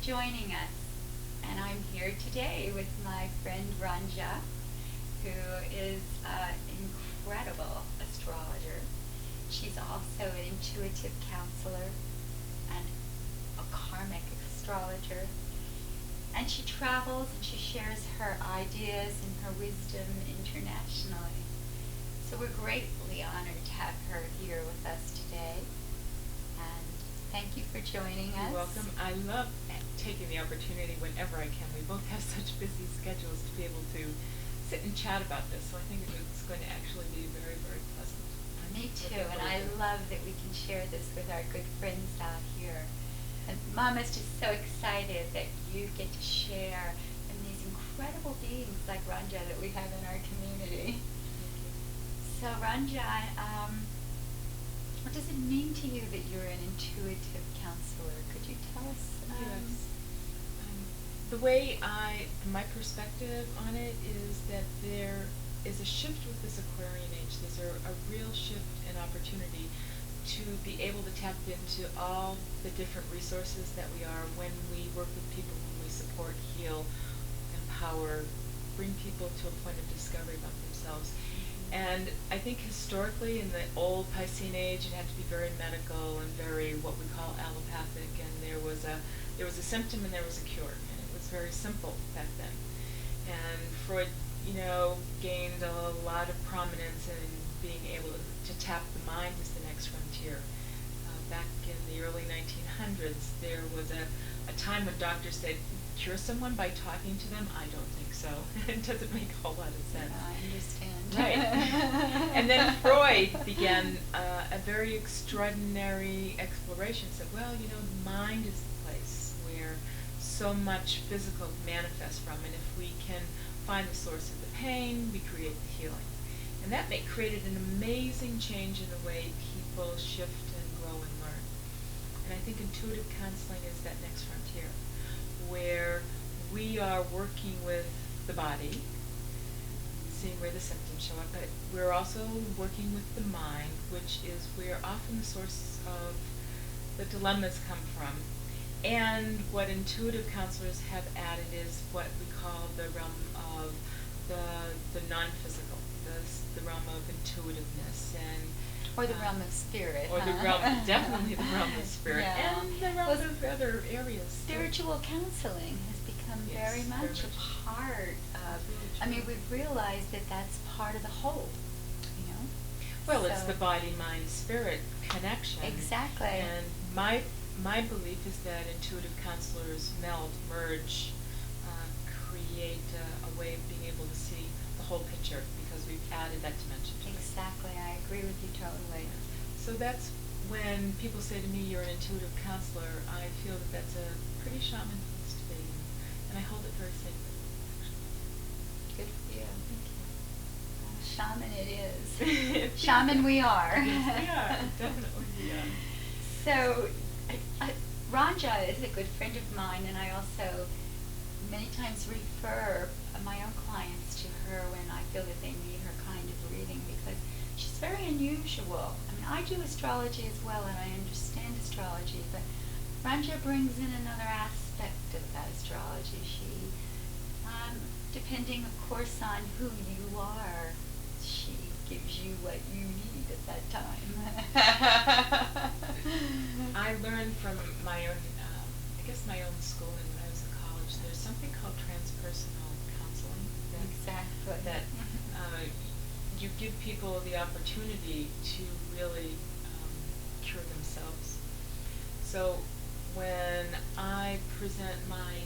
joining us. And I'm here today with my friend Rhanja, who is an incredible astrologer. She's also an intuitive counselor and a karmic astrologer. And she travels and she shares her ideas and her wisdom internationally. So we're greatly honored to have her here with us today. And thank you for joining us. You're welcome. I love taking the opportunity whenever I can. We both have such busy schedules to be able to sit and chat about this. So I think it's going to actually be very, very pleasant. Me too. And I love that we can share this with our good friends out here. And Mama's just so excited that you get to share in these incredible beings like Rhanja that we have in our community. So Rhanja, what does it mean to you that you're an intuitive counselor? Could you tell us? Yes. The way my perspective on it is that there is a shift with this Aquarian age. There's a real shift and opportunity to be able to tap into all the different resources that we are when we work with people, when we support, heal, empower, bring people to a point of discovery about themselves. And I think historically in the old Piscean age, it had to be very medical and very what we call allopathic, and there was a symptom and there was a cure, and it was very simple back then. And Freud, gained a lot of prominence in being able to tap the mind as the next frontier. Back in the early 1900s, there was a time when doctors said, cure someone by talking to them? I don't think so. It doesn't make a whole lot of sense. Yeah, I understand. Right. And then Freud began a very extraordinary exploration. Said, well, the mind is the place where so much physical manifests from, and if we can find the source of the pain, we create the healing. And that created an amazing change in the way people shift and grow and learn. And I think intuitive counseling is that next frontier, where we are working with the body, seeing where the symptoms show up, but we're also working with the mind, which is where often the source of the dilemmas come from. And what intuitive counselors have added is what we call the realm of the non-physical, the realm of intuitiveness, and or the realm of spirit. or the realm, definitely the realm of spirit, Yeah. and the realm of other areas. Spiritual counseling has become very much a part of. I mean, we've realized that that's part of the whole. Well, it's the body, mind, spirit connection. Exactly. And my belief is that intuitive counselors merge, create a way of being able to see the whole picture because we've added that dimension to it. Exactly, I agree with you totally. So that's when people say to me, you're an intuitive counselor, I feel that that's a pretty shaman place to be, and I hold it very sacred, actually. Good for you. Thank you. Shaman it is. Shaman we are. Yes, we are. Definitely we are. So, Rhanja is a good friend of mine, and I also many times refer my own clients to her when I feel that they need her kind of reading because she's very unusual. I mean, I do astrology as well, and I understand astrology, but Rhanja brings in another aspect of that astrology. She, depending, of course, on who you are, she gives you what you need at that time. I learned from my own, my own schooling when I was in college. There's something called transpersonal counseling. Exactly. That you give people the opportunity to really cure themselves. So when I present my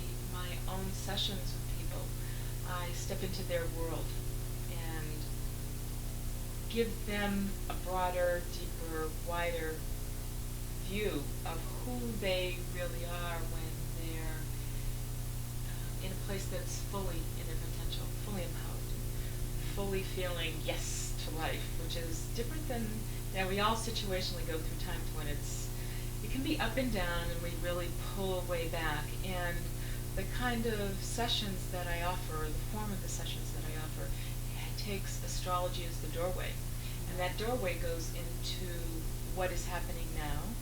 own sessions with people, I step into their world and give them a broader, deeper, wider view of who they really are when they're in a place that's fully in their potential, fully empowered, fully feeling yes to life, which is different than, we all situationally go through times when it can be up and down and we really pull way back. And the kind of sessions that I offer, or the form of the sessions that I offer, takes astrology as the doorway. And that doorway goes into what is happening now,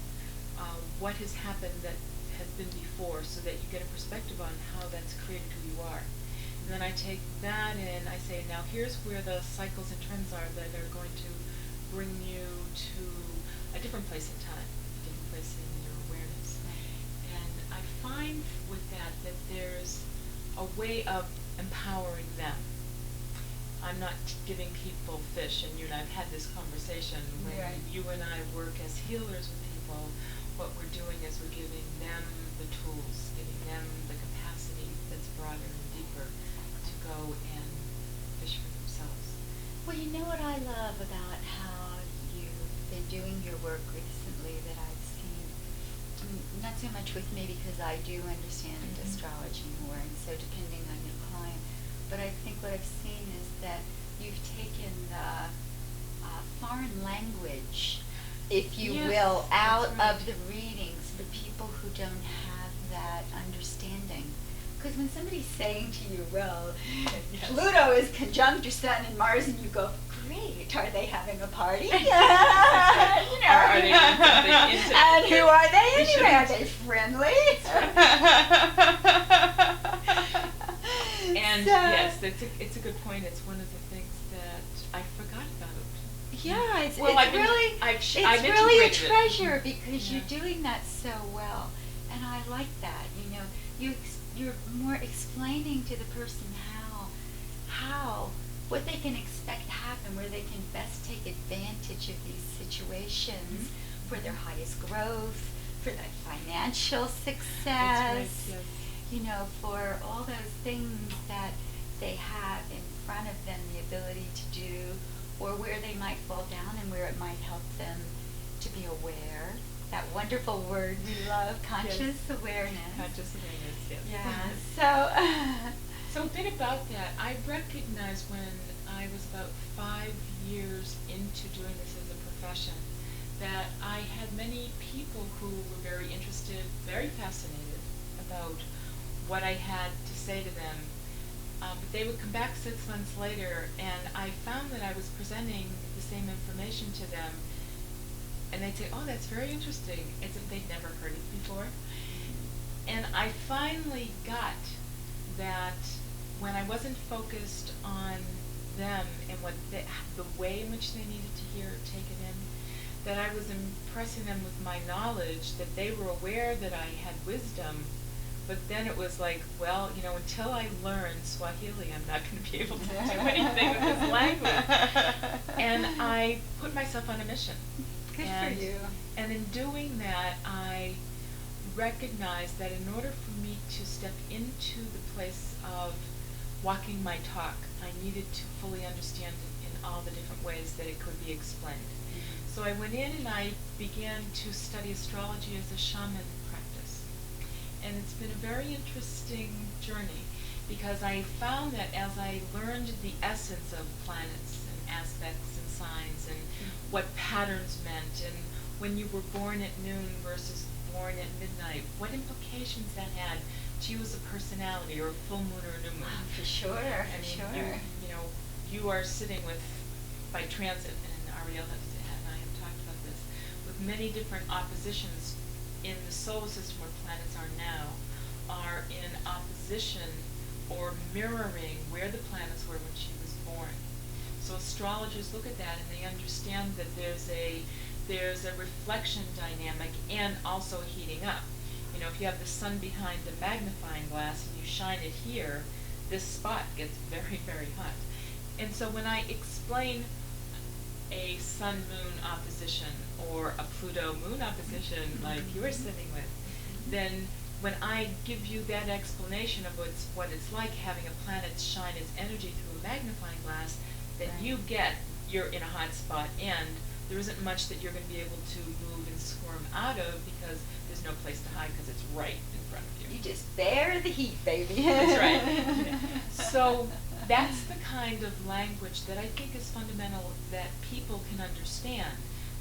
what has happened that has been before, so that you get a perspective on how that's created who you are. And then I take that in, I say, now here's where the cycles and trends are that are going to bring you to a different place in time, a different place in your awareness. And I find with that there's a way of empowering them. I'm not giving people fish, and you and I've had this conversation. When you and I work as healers with people, what we're doing is we're giving them the tools, giving them the capacity that's broader and deeper to go and fish for themselves. Well, you know what I love about how you've been doing your work recently that I've seen, not so much with me because I do understand astrology more, and so depending on your client, but I think what I've seen is that you've taken the foreign language, if you will, out of the readings for people who don't have that understanding. Because when somebody's saying to you, well, Pluto is conjunct your sun and Mars, and you go, great, are they having a party? You know, are they doing something into and who are they anyway? Are they friendly? And so, yes, it's a good point. It's one of the things that I forgot about. Yeah, it's I've really a treasure it. because you're doing that so well, and I like that. You know, you're more explaining to the person how what they can expect to happen, where they can best take advantage of these situations for their highest growth, for their financial success. That's right, yes. You know, for all those things that they have in front of them, the ability to do, or where they might fall down and where it might help them to be aware. That wonderful word we love, conscious awareness. Conscious awareness, yes. Yeah, So a bit about that. I recognized when I was about 5 years into doing this as a profession that I had many people who were very interested, very fascinated about what I had to say to them. But they would come back 6 months later, and I found that I was presenting the same information to them, and they'd say, oh, that's very interesting, as if they'd never heard it before. And I finally got that when I wasn't focused on them and what the way in which they needed to hear it, take it in, that I was impressing them with my knowledge, that they were aware that I had wisdom. But then it was like, well, you know, until I learn Swahili, I'm not going to be able to do anything with this language. And I put myself on a mission. Good for you. And in doing that, I recognized that in order for me to step into the place of walking my talk, I needed to fully understand it in all the different ways that it could be explained. So I went in and I began to study astrology as a shaman practice. And it's been a very interesting journey because I found that as I learned the essence of planets and aspects and signs and what patterns meant and when you were born at noon versus born at midnight, what implications that had to you as a personality or a full moon or a new moon. For sure, I mean, you know, you are sitting with, by transit, and Airielle and I have talked about this, with many different oppositions in the solar system where planets are now, are in opposition or mirroring where the planets were when she was born. So astrologers look at that and they understand that there's a reflection dynamic and also a heating up. You know, if you have the sun behind the magnifying glass and you shine it here, this spot gets very, very hot. And so when I explain a sun-moon opposition or a Pluto-moon opposition like you were sitting with, then when I give you that explanation of what it's like having a planet shine its energy through a magnifying glass, then you're in a hot spot, and there isn't much that you're going to be able to move and squirm out of because there's no place to hide because it's right in front of you. You just bear the heat, baby. That's right. So that's the kind of language that I think is fundamental that people can understand.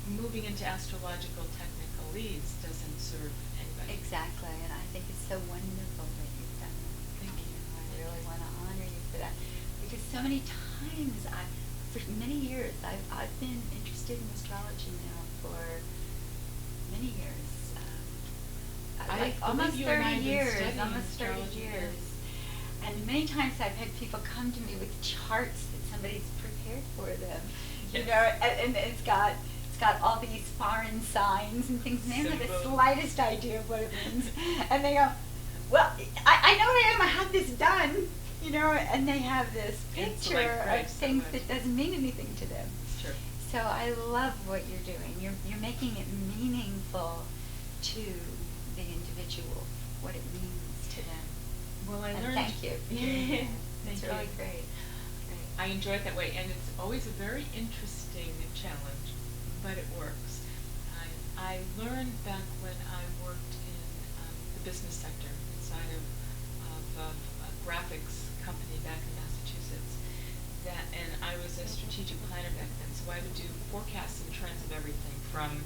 Moving into astrological technicalese doesn't serve anybody. Exactly, and I think it's so wonderful that you've done that. Thank you. I really want to honor you for that because so many times for many years, I've been interested in astrology now for many years. like I almost believe you and I 30 have been years, studying almost 30 astrology, yeah. years. And many times I've had people come to me with charts that somebody's prepared for them, you Yes. know, and it's got all these foreign signs and things, and they don't have the Symbols. slightest idea of what it means. And they go, well, I know what I am, I have this done, you know, and they have this It's picture like, right, of so things much. that doesn't mean anything to them. Sure. So I love what you're doing. You're making it meaningful to the individual, what it means to them. Well, I And learned. thank you. Thank It's you. really great. I enjoy it that way, and it's always a very interesting challenge, but it works. I learned back when I worked in the business sector inside of a graphics company back in Massachusetts, and I was a strategic planner back then, so I would do forecasts and trends of everything from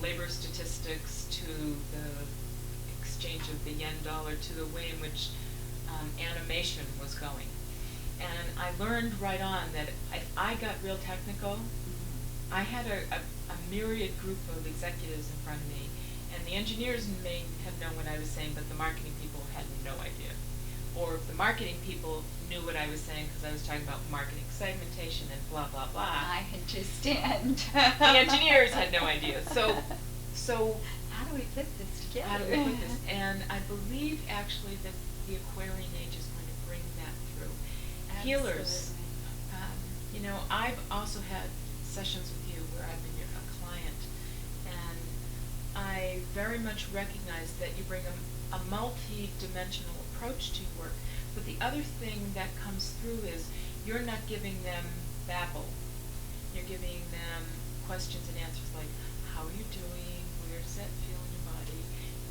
labor statistics to the exchange of the yen dollar to the way in which animation was going. And I learned right on that if I got real technical, I had a myriad group of executives in front of me, and the engineers may have known what I was saying, but the marketing people had no idea. Or if the marketing people knew what I was saying because I was talking about marketing segmentation and blah, blah, blah. I understand. The engineers had no idea. So how do we put this together? how do we put this? And I believe actually that the Aquarian age is going to bring that through. Healers, you know, I've also had sessions with you where I've been a client, and I very much recognize that you bring a multi-dimensional approach to your work, but the other thing that comes through is you're not giving them babble. You're giving them questions and answers like, how are you doing? Where does that feel in your body?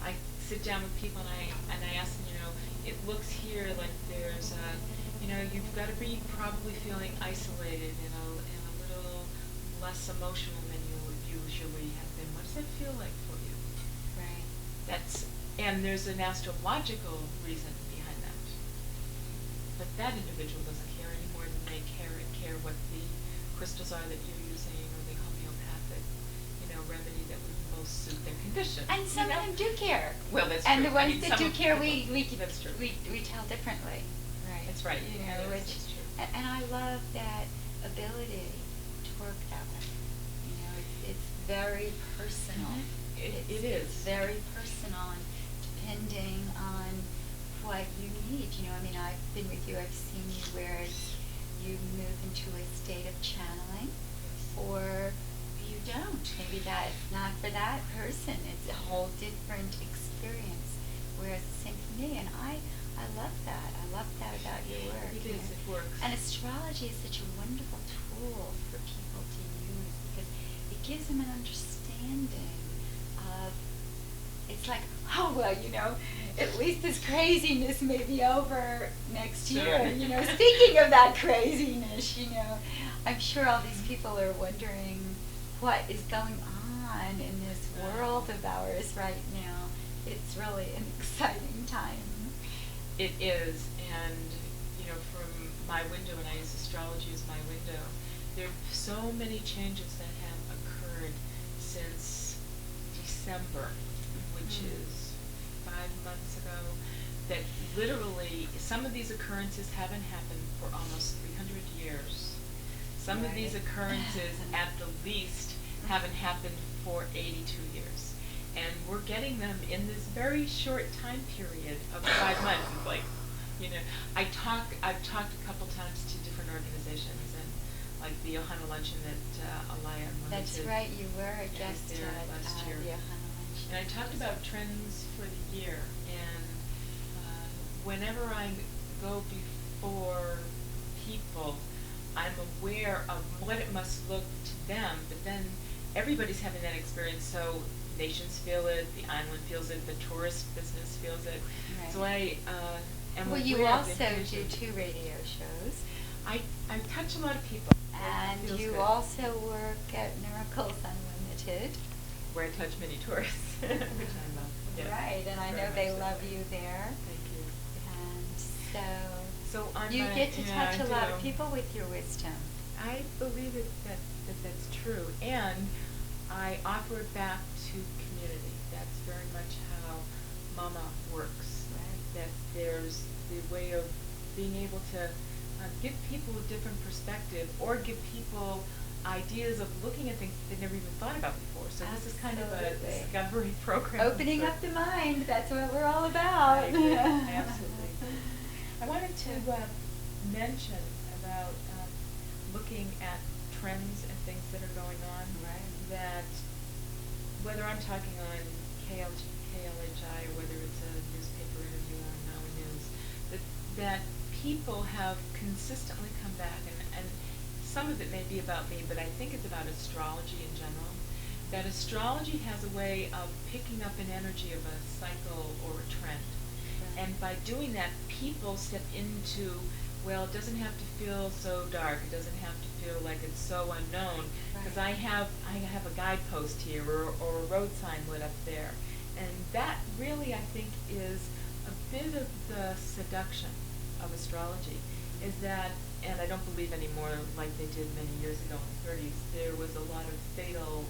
I sit down with people and I ask them, you know, it looks here like there's a, you know, you've got to be probably feeling isolated and a little less emotional than you would usually have been. What does that feel like for you? Right. And there's an astrological reason behind that. But that individual doesn't care any more than they care what the crystals are that you're using or the homeopathic, you know, remedy that would most suit their condition. And some of them do care. Well, that's and true. the ones I mean, that some do of care, people- we that's true. we tell differently. Right. That's right. You know, Yes, which that's true. and I love that ability to work that way. You know, it's very personal. It is. It's very personal, and depending on what you need. You know, I mean, I've been with you. I've seen you where you move into a state of channeling, or you don't. Maybe that's not for that person. It's a whole different experience. Whereas the same for me, and I love that. I love that about your work. It you is. know. It works. And astrology is such a wonderful tool for people to use because it gives them an understanding of. It's like, oh well, you know, at least this craziness may be over next year. Sure. You know, speaking of that craziness, you know, I'm sure all these people are wondering what is going on in this world of ours right now. It's really an exciting time. It is, and you know, from my window, and I use astrology as my window, there are so many changes that have occurred since December, which is 5 months ago, that literally some of these occurrences haven't happened for almost 300 years. Some of these Right. occurrences, at the least, haven't happened for 82 years. And we're getting them in this very short time period of 5 months. It's like, you know, I've talked a couple times to different organizations, and like the Ohana luncheon that Alaya Unlimited. That's right, you were a guest there at last year. the Ohana luncheon. And I talked about trends for the year, and whenever I go before people, I'm aware of what it must look to them, but then everybody's having that experience, so nations feel it, the island feels it, the tourist business feels it. Right. So I am Well, aware you of also the do information. 2 radio shows. I touch a lot of people. And It feels you good. also work at Miracles Unlimited. Where I touch many tourists, which I love. Yes, Right, and I very know they much so. love you there. Thank you. And So I'm you get to yeah, touch I a lot of do. people with your wisdom. I believe that's true, and I offer it back to community. That's very much how mama works. Right. That there's the way of being able to give people a different perspective, or give people ideas of looking at things they never even thought about before. So this is kind of a Absolutely. discovery program. Opening up the mind, that's what we're all about. I agree. Absolutely. I wanted to mention about looking at trends and things that are going on. Right. That whether I'm talking on KLHI or whether it's a newspaper interview on Maui News, that people have consistently come back, and some of it may be about me, but I think it's about astrology in general. That astrology has a way of picking up an energy of a cycle or a trend. Right. And by doing that, people step into, well, it doesn't have to feel so dark. It doesn't have to feel like it's so unknown, because Right. I have a guidepost here, or a road sign lit up there. And that really, I think, is a bit of the seduction of astrology, is that, and I don't believe anymore like they did many years ago in the 30s, there was a lot of fatal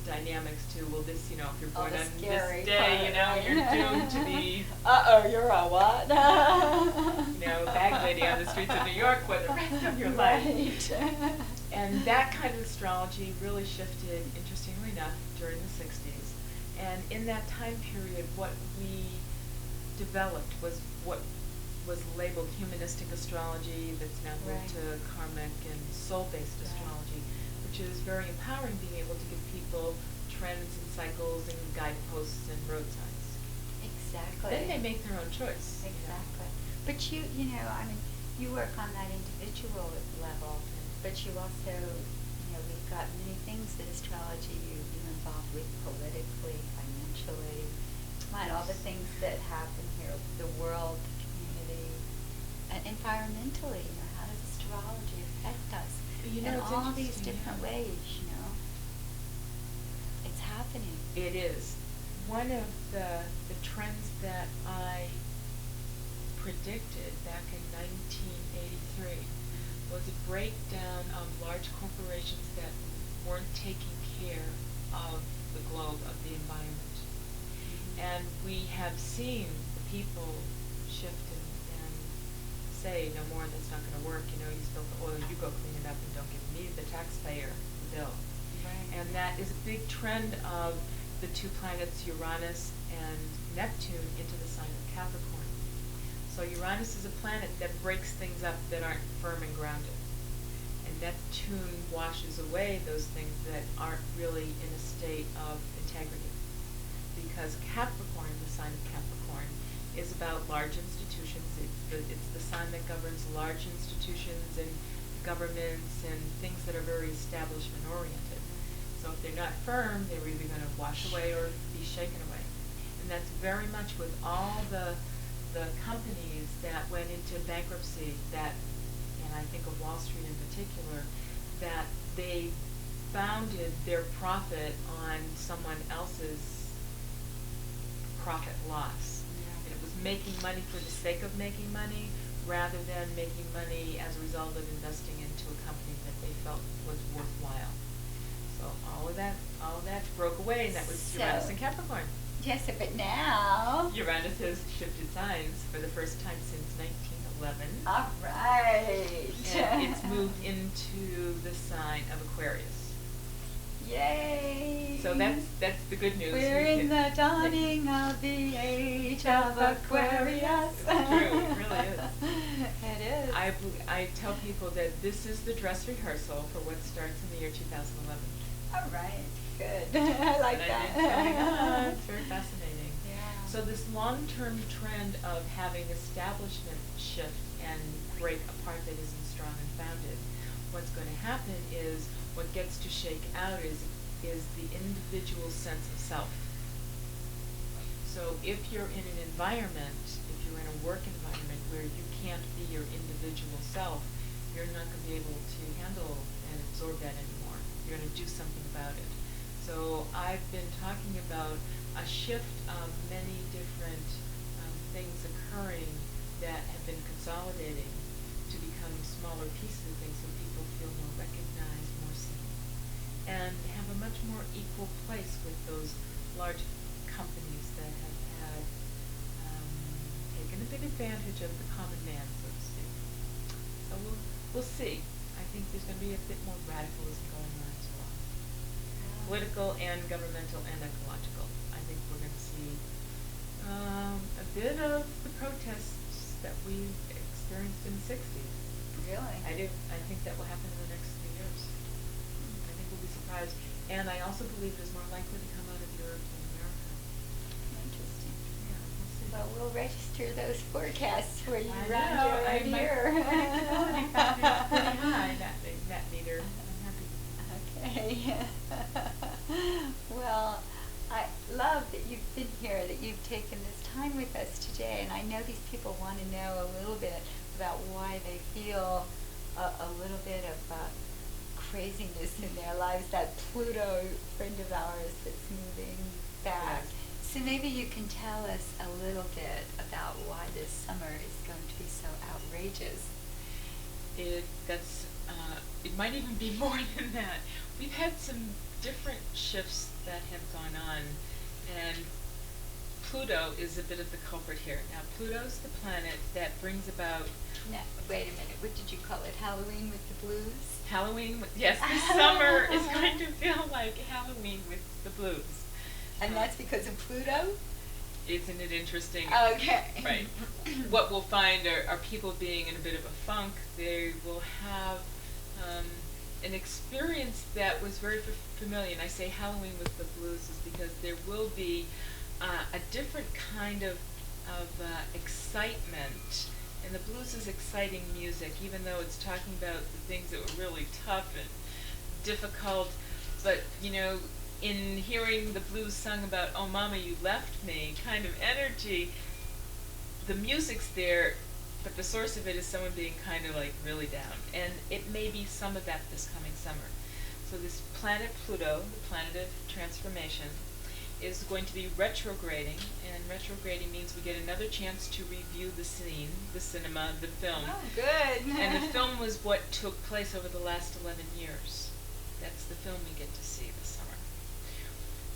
dynamics to, well, this, if you're born on this day, you're doomed to be you're a what? bag lady on the streets of New York for the rest of your life. Right. And that kind of astrology really shifted, interestingly enough, during the 60s. And in that time period, what we developed was what was labeled humanistic astrology, that's now moved Right. to karmic and soul-based Right. astrology, which is very empowering, being able to give people trends and cycles and guideposts and road signs. Exactly. Then they make their own choice. Exactly. But you work on that individual level, but you also, we've got many things that astrology you're involved with politically, financially, all the things that happen here, the world, the community, and environmentally, how does astrology affect us? In It's all these interesting, different yeah. ways, it's happening. It is. One of the trends that I predicted back in 1983 was a breakdown of large corporations that weren't taking care of the globe, of the environment. And we have seen the people shift and say, no more, that's not going to work. You spill the oil, you go clean it up, and don't give me, the taxpayer, the bill. Right. And that is a big trend of the two planets, Uranus and Neptune, into the sign of Capricorn. So Uranus is a planet that breaks things up that aren't firm and grounded. And Neptune washes away those things that aren't really in a state of integrity. Because Capricorn, the sign of Capricorn, is about large institutions. It's the sign that governs large institutions and governments and things that are very establishment oriented. So if they're not firm, they're either going to wash away or be shaken away. And that's very much with all the companies that went into bankruptcy, and I think of Wall Street in particular, that they founded their profit on someone else's profit loss. Yeah. And it was making money for the sake of making money, rather than making money as a result of investing into a company that they felt was worthwhile. So all of that broke away, and that was Uranus and Capricorn. Yes, but now. Uranus has shifted signs for the first time since 1911. All right. And it's moved into the sign of Aquarius. Yay. So that's the good news. We're in the dawning of the age of Aquarius. It's true, it really is. It is. I tell people that this is the dress rehearsal for what starts in the year 2011. All right. Good. I like and that. I've been telling, it's very fascinating. Yeah. So this long-term trend of having establishment shift and break apart that isn't strong and founded, what's going to happen is what gets to shake out is the individual sense of self. So if you're in an environment, if you're in a work environment where you can't be your individual self, you're not going to be able to handle and absorb that anymore. You're going to do something about it. So I've been talking about a shift of many different things occurring that have been consolidating to become smaller pieces of things, so people feel more recognized, more seen, and have a much more equal place with those large companies that have had taken a bit advantage of the common man, so to speak. So we'll see. I think there's going to be a bit more radicalism going on as well. Political and governmental and ecological. I think we're going to see a bit of the protests that we experienced in the 60s. Really? I do. I think that will happen in the next few years. I think we'll be surprised. And I also believe it is more likely to come out of Europe than America. Interesting. Yeah, we'll see. Well, we'll register those forecasts for you, I Rhanja, know. right here. My predictability factor is pretty high, that meter. I'm happy with that. Okay. Well, I love that you've been here, that you've taken this time with us today, and I know these people want to know a little bit about why they feel a little bit of craziness in their lives, that Pluto friend of ours that's moving back. Yes. So maybe you can tell us a little bit about why this summer is going to be so outrageous. It might even be more than that. We've had some different shifts that have gone on, and Pluto is a bit of the culprit here. Now, Pluto's the planet that brings about... No, wait a minute. What did you call it? Halloween with the blues? Halloween, yes, this summer is going to feel like Halloween with the blues. And that's because of Pluto? Isn't it interesting? Okay. Right. What we'll find are people being in a bit of a funk. They will have an experience that was very familiar. And I say Halloween with the blues is because there will be a different kind of excitement. And the blues is exciting music, even though it's talking about the things that were really tough and difficult. But, you know, in hearing the blues sung about, oh mama, you left me, kind of energy, the music's there, but the source of it is someone being kind of like really down. And it may be some of that this coming summer. So this planet Pluto, the planet of transformation, is going to be retrograding, and retrograding means we get another chance to review the scene, the cinema, the film. Oh, good. And the film was what took place over the last 11 years. That's the film we get to see this summer.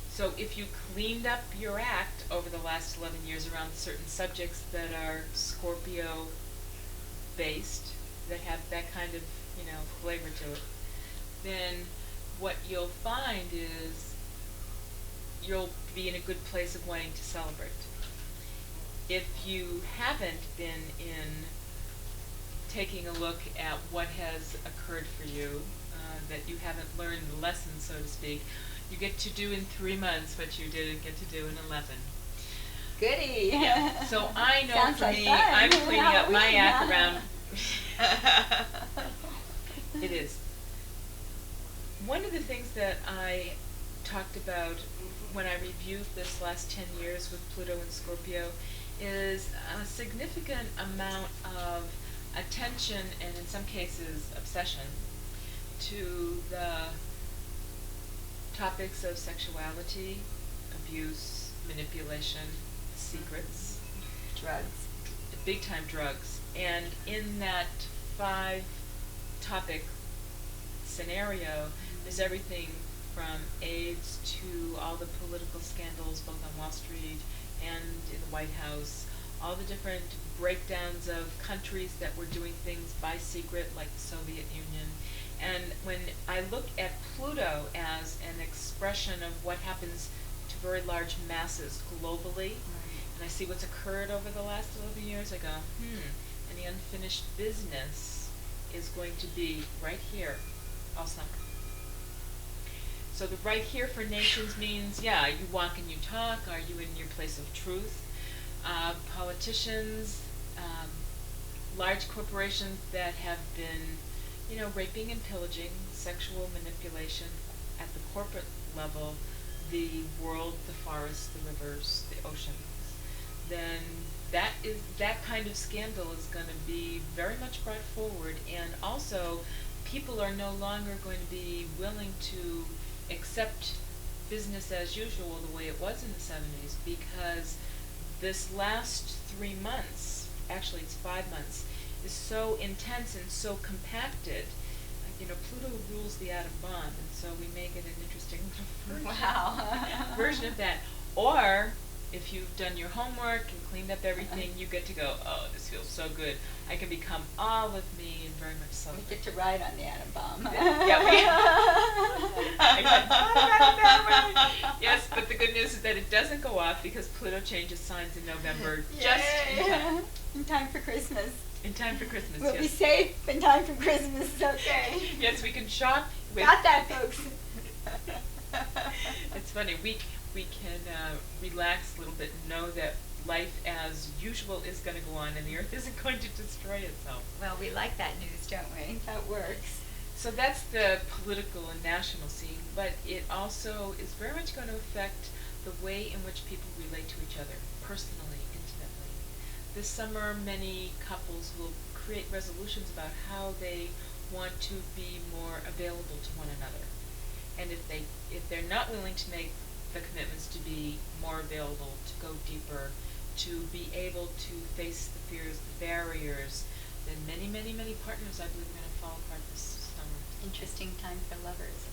So if you cleaned up your act over the last 11 years around certain subjects that are Scorpio based, that have that kind of, you know, flavor to it, then what you'll find is you'll be in a good place of wanting to celebrate. If you haven't been in taking a look at what has occurred for you, that you haven't learned the lesson, so to speak, you get to do in 3 months what you didn't get to do in 11. Goody. Yeah. So I know Sounds for like me, fun. I'm cleaning up my Halloween, act yeah. around. It is. One of the things that I talked about when I reviewed this last 10 years with Pluto and Scorpio is a significant amount of attention, and in some cases obsession, to the topics of sexuality, abuse, manipulation, secrets, Drugs. big time drugs. And in that 5-topic scenario, there's everything from AIDS to all the political scandals both on Wall Street and in the White House, all the different breakdowns of countries that were doing things by secret, like the Soviet Union. And when I look at Pluto as an expression of what happens to very large masses globally, and I see what's occurred over the last 11 years, I go, and the unfinished business is going to be right here all summer. So the right here for nations means, yeah, you walk and you talk. Are you in your place of truth? Politicians, large corporations that have been, you know, raping and pillaging, sexual manipulation at the corporate level, the world, the forests, the rivers, the oceans, then that kind of scandal is going to be very much brought forward. And also, people are no longer going to be willing to accept business as usual the way it was in the 70s, because this last 3 months, actually it's 5 months, is so intense and so compacted. You know, Pluto rules the atom bomb, and so we may get an interesting little version, Wow. version of that. Or if you've done your homework and cleaned up everything, you get to go, oh, this feels so good. I can become all of me and very much so. We get to ride on the atom bomb. Yeah, yes, but the good news is that it doesn't go off because Pluto changes signs in November just in time. In time for Christmas. In time for Christmas, We'll yes. be safe in time for Christmas, okay. Yes, we can shop. Got that, folks. It's funny, we can relax a little bit and know that life as usual is going to go on and the earth isn't going to destroy itself. Well, we like that news, don't we? That works. So that's the political and national scene, but it also is very much going to affect the way in which people relate to each other, personally, intimately. This summer, many couples will create resolutions about how they want to be more available to one another. And if they're not willing to make the commitments to be more available, to go deeper, to be able to face the fears, the barriers, then many, many, many partners, I believe, are going to fall apart this summer. Interesting time for lovers.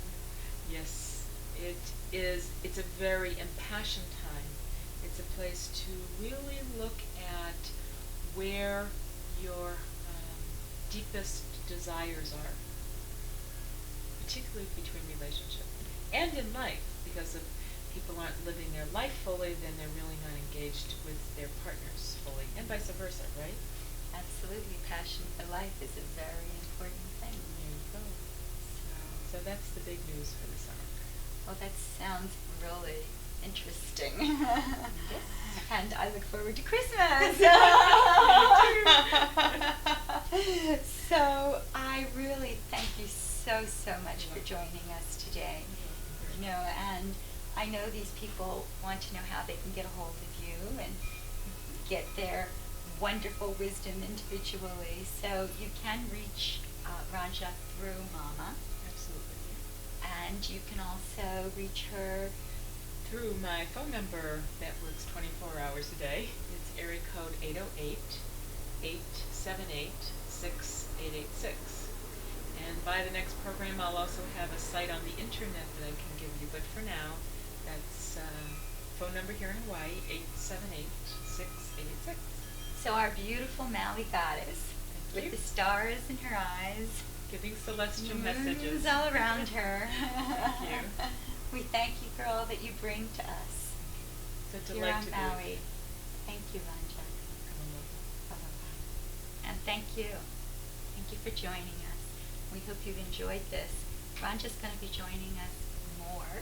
Yes, it is. It's a very impassioned time. It's a place to really look at where your deepest desires are, particularly between relationships and in life, because if people aren't living their life fully, then they're really not engaged with their partners fully, and vice versa, right? Absolutely. Passion for life is a very important thing. There you go. So that's the big news for the summer. Well, that sounds really interesting. Yes. And I look forward to Christmas. So I really thank you so, so much for joining us today. You know, and I know these people want to know how they can get a hold of you and get their wonderful wisdom individually. So you can reach Rhanja through Mama. Absolutely. And you can also reach her Through my phone number that works 24 hours a day. It's area code 808-878-6886. And by the next program, I'll also have a site on the internet that I can give you. But for now, that's phone number here in Hawaii, 878-6886. So our beautiful Maui goddess, with the stars in her eyes, Giving celestial moons messages. all around her. Thank you. We thank you for all that you bring to us It's a here delight on to Maui. do. Thank you, Rhanja. Aloha. Aloha. And thank you. Thank you for joining us. We hope you've enjoyed this. Rhanja's going to be joining us more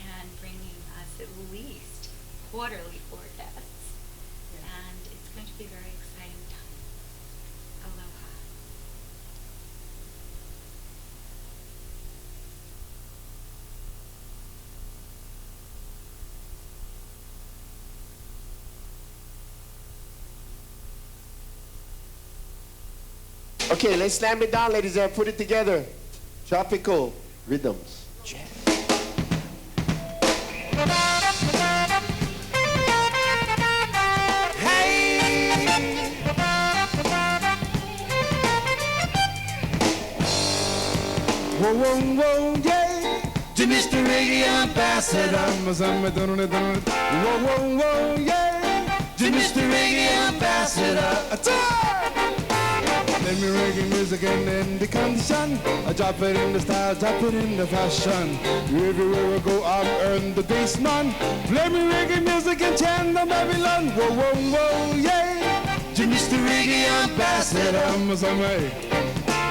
and bringing us at least quarterly forecasts. Yes. And it's going to be a very exciting time. Aloha. Okay, let's slam it down, ladies and put it together. Tropical rhythms. Hey! Whoa, whoa, whoa, yeah! To Mr. Reggae Ambassador. Whoa, whoa, whoa, yeah! To Mr. Reggae Ambassador. Let me reggae music and in the condition. I drop it in the style, drop it in the fashion. Everywhere I go, I'm earning the bass man. Play me reggae music and chant on Babylon. Whoa, whoa, whoa, yeah. To Mr. Reggae Ambassador.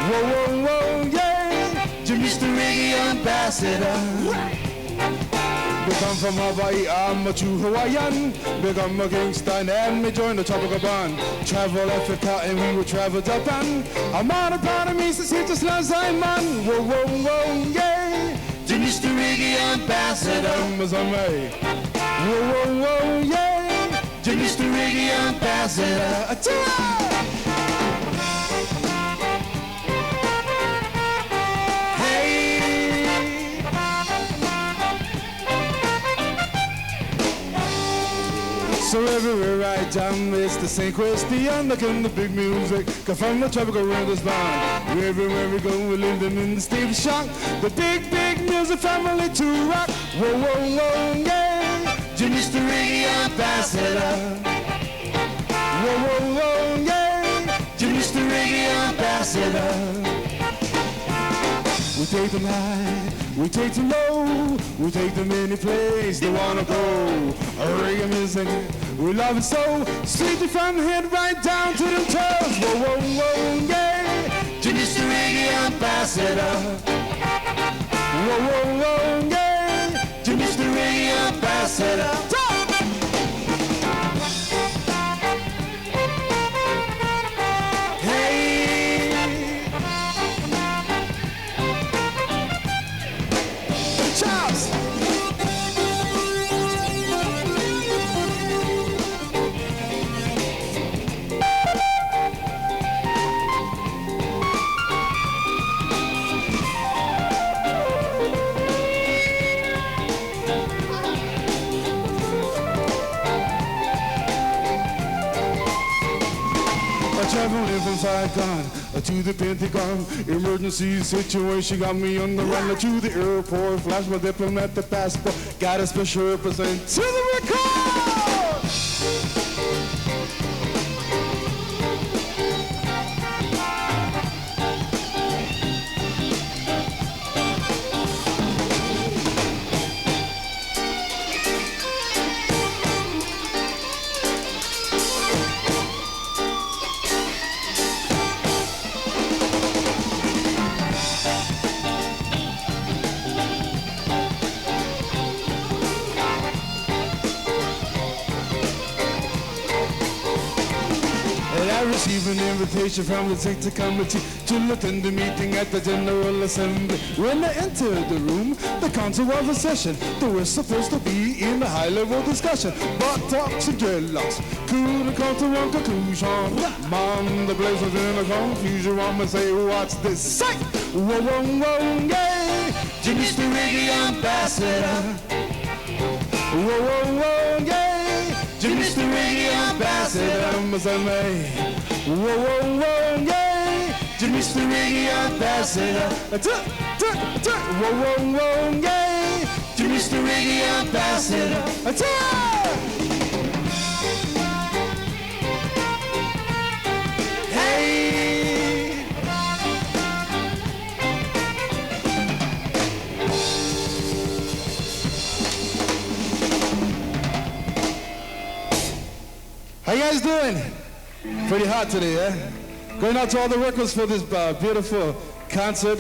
Whoa, whoa, whoa, yeah. To Mr. Reggae Ambassador. We come from Hawaii, I'm a true Hawaiian. Become a Kingston and me join the tropical band. Travel Africa and we will travel Japan. I'm on a part of me, so see just last time, man. Whoa, whoa, whoa, yeah. To Mr. Reggae Ambassador. Whoa, whoa, whoa, yeah. To Mr. Reggae Ambassador. So everywhere I jam, it's the same question. Like in the big music, come from the tropical rhythms band. Everywhere we go, we're living in the Steve Shock. The big, big music family to rock. Whoa, whoa, whoa, yeah. Jimmy Mr. Reggae Ambassador. Whoa, whoa, whoa, yeah, to Mr. Reggae Ambassador. We take them high, we take them low, we take them any place they wanna go. Reggae music, we love it so, sweet from head right down to the toes. Whoa, whoa, whoa, yeah, to Mr. Reggae Ambassador. Whoa, whoa, whoa, yeah, to Mr. Reggae Ambassador. Traveling from Saigon to the Pentagon. Emergency situation got me on the run to the airport. Flash my diplomatic passport. Got a special representative to the record. I received an invitation from the executive committee to attend the meeting at the General Assembly. When I entered the room, the council was in session. They were supposed to be in a high-level discussion, but talks and dreadlocks couldn't come to one conclusion. Mom, the place was in a confusion. I'ma say, what's this? Say, whoa, whoa, whoa, yeah, to Mr. Reggae Ambassador. Whoa, whoa, whoa, yeah, to Mr. Reggae Ambassador. Whoa, whoa, whoa, yeah, to Mr. Reggae Ambassador. Whoa, whoa, whoa, yeah, to Mr. Reggae Ambassador. Hey. How you guys doing? Pretty hot today, eh? Going out to all the workers for this beautiful concert.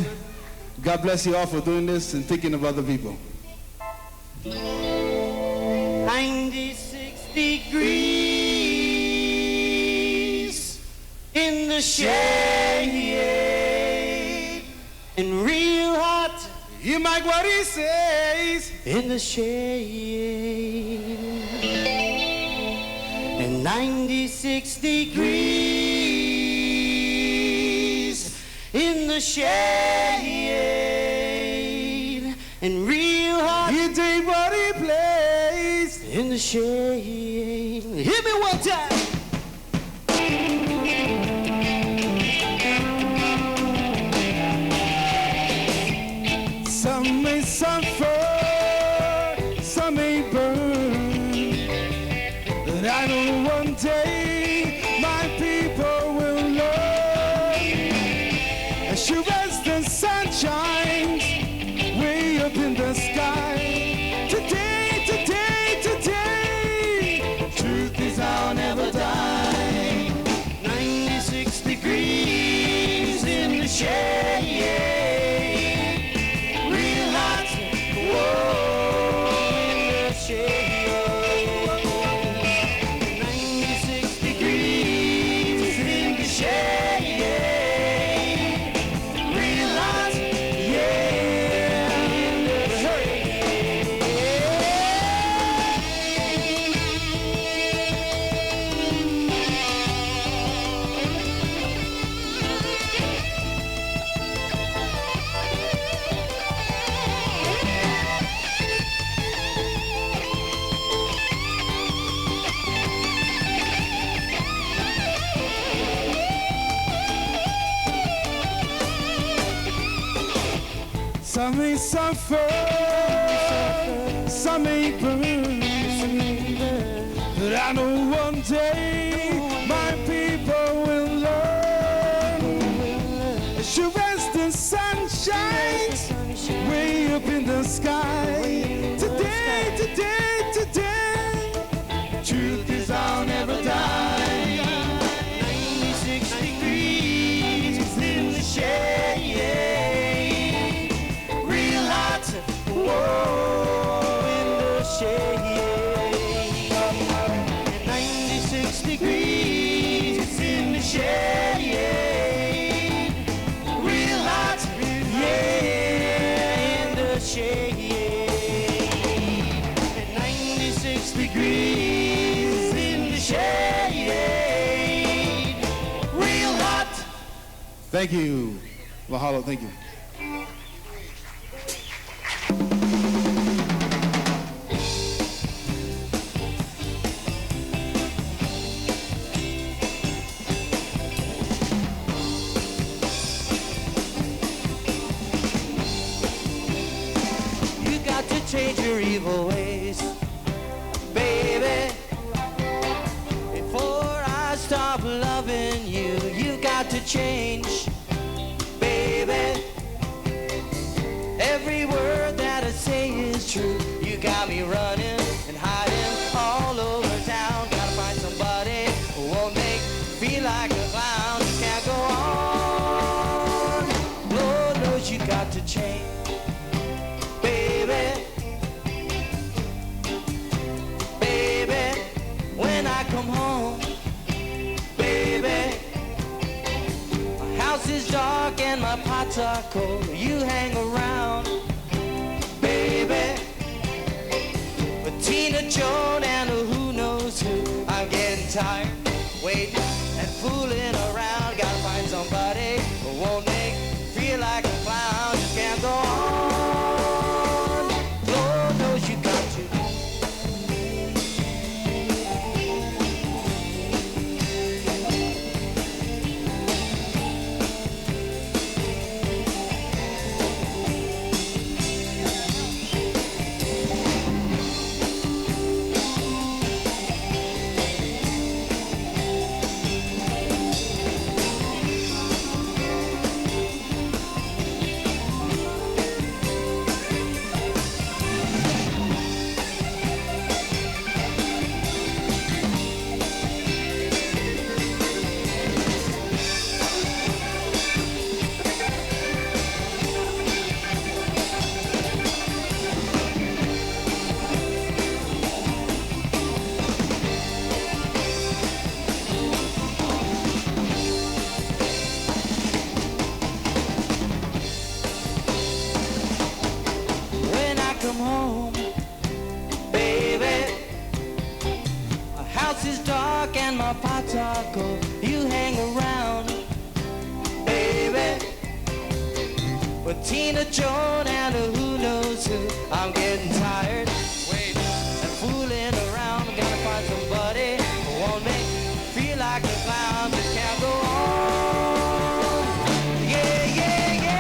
God bless you all for doing this and thinking of other people. 96 degrees in the shade and real hot. You like what he says? In the shade and 96 degrees in the shade and real hot. You dig what he plays in the shade. Hit me one time. Some may suffer, some may burn, but I know one day my people will learn. As sure as the sun shines way up in the sky, today, today, today, truth is I'll never die. 96 degrees in the shade. Some may suffer, some may burn, Thank you. Mahalo, thank you. You got to change your evil ways, baby. Before I stop loving you, you got to change, baby. Every word that I say is true. You got me running and hiding all over town. Gotta find somebody who won't make me feel like a clown. You can't go on. Lord knows you got to change, baby. Baby, when I come home, baby, my house is dark and my pots are cold. You hang around, baby, with Tina Jones and who knows who. I'm getting tired, waiting and fooling around. Gotta find somebody who won't make me feel like a clown. Just can't go on. Lord knows you got to. When I come home, baby, my house is dark and my pots are cold. You hang around, baby, with Tina Jones and who knows who. I'm getting tired, waiting and fooling around. Gotta find somebody who won't make me feel like a clown. Just can't go on. Yeah, yeah, yeah.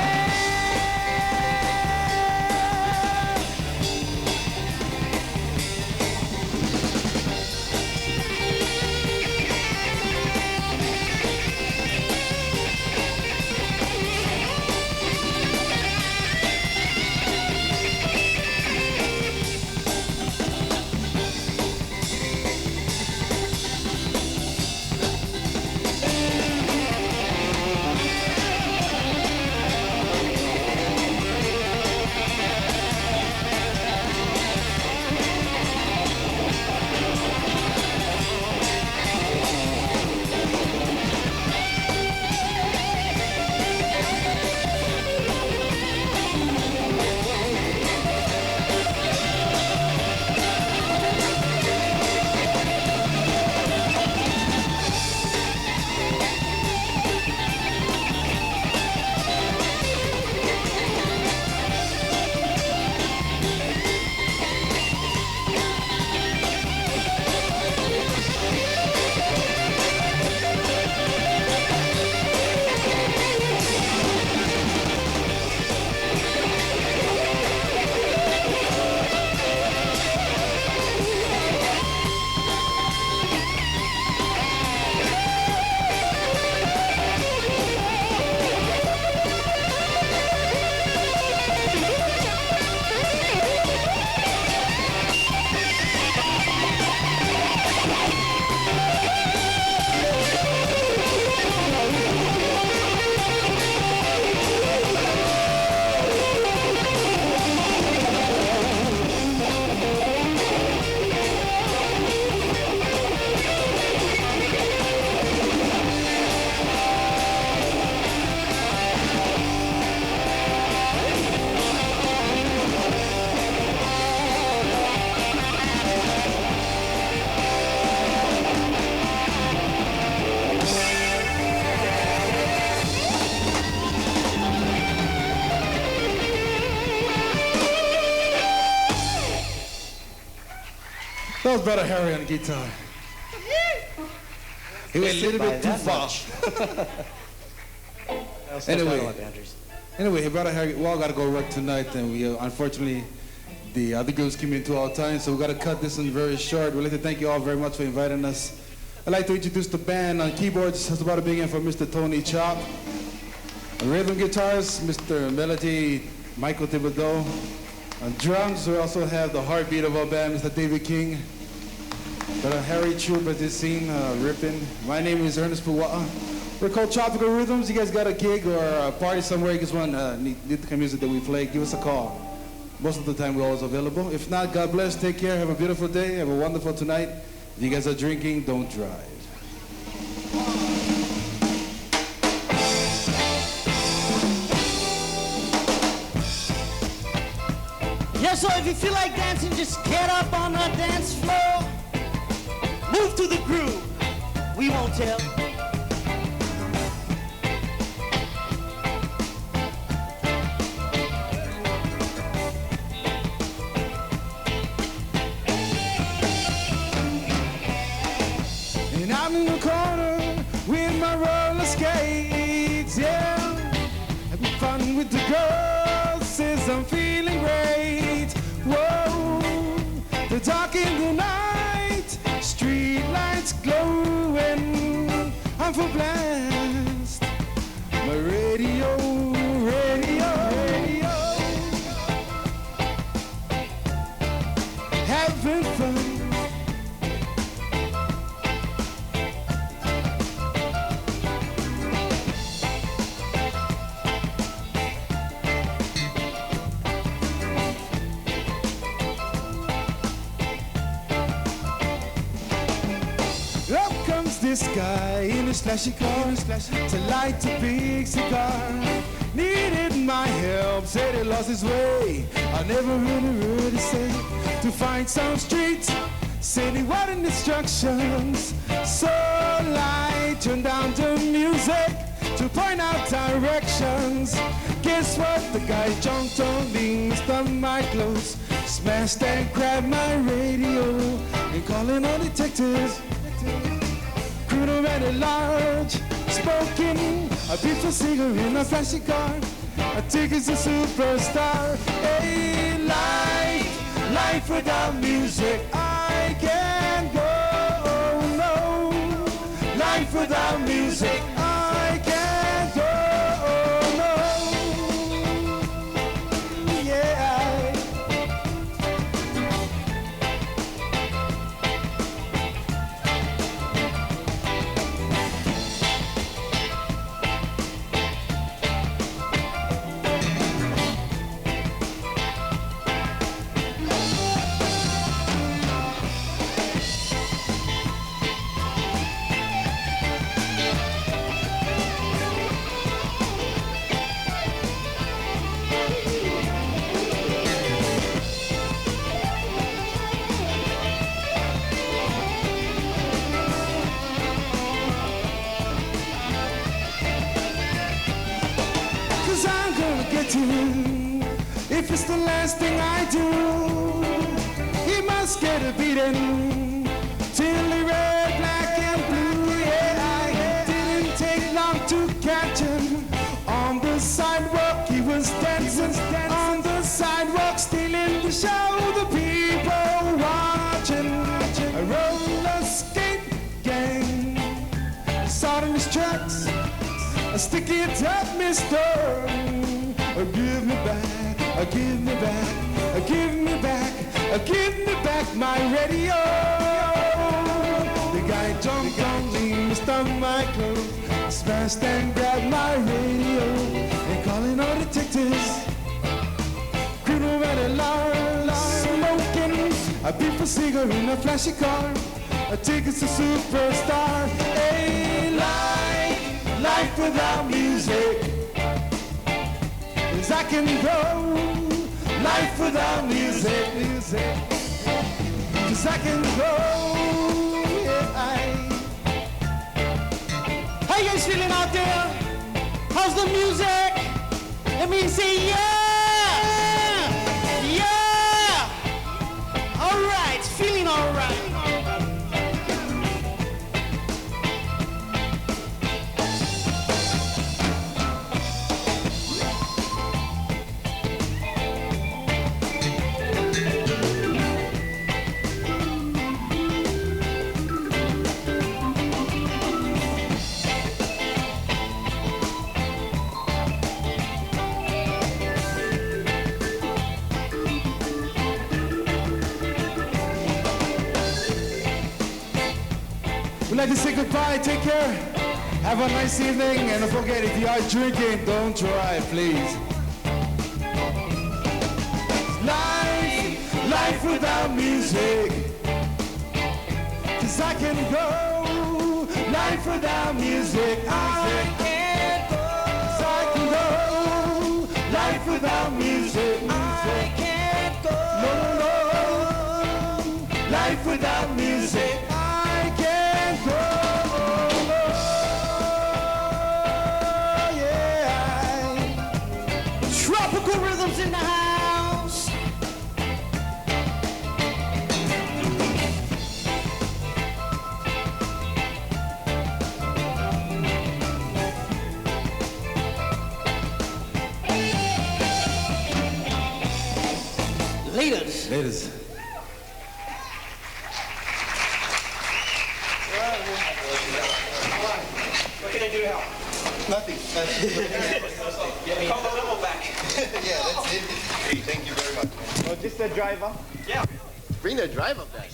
That was Brother Harry on guitar. He went a little bit too far. Anyway, Brother Harry, we all got to go work tonight, and we unfortunately, the other groups came in 2 hour time, so we got to cut this one very short. We'd like to thank you all very much for inviting us. I'd like to introduce the band on keyboards. That's about a big hand for Mr. Tony Chop. On rhythm guitars, Mr. Melody, Michael Thibodeau. On drums, we also have the heartbeat of our band, Mr. David King. Brother Harry Troop at this scene, ripping. My name is Ernest Puwa'a. We're called Tropical Rhythms. You guys got a gig or a party somewhere, you just want need the kind of music that we play, give us a call. Most of the time, we're always available. If not, God bless, take care, have a beautiful day, have a wonderful tonight. If you guys are drinking, don't drive. Yeah, so if you feel like dancing, just get up on the dance floor. Move to the groove. We won't tell. And I'm in the corner with my roller skates, yeah. Having fun with the girls, says I'm feeling great. Whoa, the dark in the night, street lights glowing. I'm for blast. My radio, having fun. This guy in his flashy car to light a big cigar. Needed my help, said he lost his way. I never heard it say to find some streets. Said he wanted instructions. So light, turn down the music to point out directions. Guess what? The guy jumped on me, Mr. My clothes, smashed and grabbed my radio, and calling all detectives. Cruder at large, smoking a beautiful cigarette in a flashy car. A ticket's a superstar. Hey, life without music, I can't go. Oh, no, life without music, I can't go. Oh, no, yeah. If it's the last thing I do, he must get a beating till he red, black, and blue. Yeah, I didn't take long to catch him on the sidewalk. He was dancing on the sidewalk, stealing the show. The people watching a roller skate gang. Saw in his tracks, stick it up, mister. Give me back, give me back, give me back, give me back my radio. The guy jumped on me, Mr. Michael, smashed and grabbed my radio, and calling all detectives. Cruder at large, smoking a beautiful cigarette in a flashy car. A ticket's a superstar. Hey, life without music. I can go, life without music, 'cause I can go, yeah. How you guys feeling out there? How's the music? Let me say yeah, yeah. All right, feeling all right. We'd like to say goodbye. Take care. Have a nice evening. And don't forget, if you are drinking, don't drive, please. Life without music. 'Cause I can go. Life without music. I can't go. 'Cause I can go. Life without music. I can't go. No. Life without music. I can't go. Yeah. Tropical rhythms in the house. Ladies. What can I do to help? Nothing. Call the limo back. Yeah, that's it. Hey, thank you very much. Oh, just the driver? Yeah. Bring the driver back.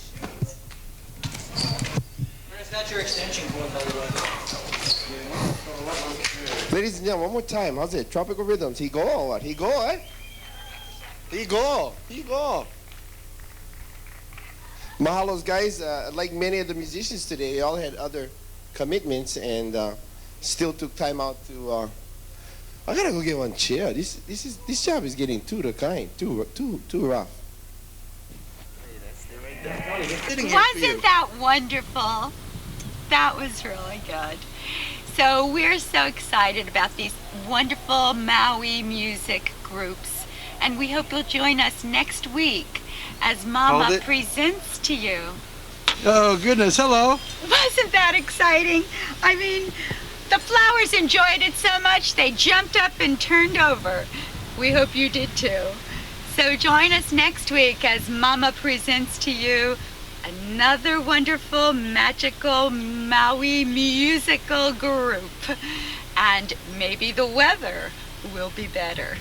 Where's that your extension cord, by the way? Ladies and gentlemen, one more time. How's it? Tropical Rhythms. He go or what? He go, eh? He go. Mahalos, guys. Like many of the musicians today, they all had other commitments and still took time out to. I gotta go get one chair. This job is getting too rough. Wasn't that wonderful? That was really good. So we're so excited about these wonderful Maui music groups, and we hope you'll join us next week as Mama presents to you. Oh goodness, hello. Wasn't that exciting? I mean, the flowers enjoyed it so much they jumped up and turned over. We hope you did too. So join us next week as Mama presents to you another wonderful, magical Maui musical group. And maybe the weather will be better.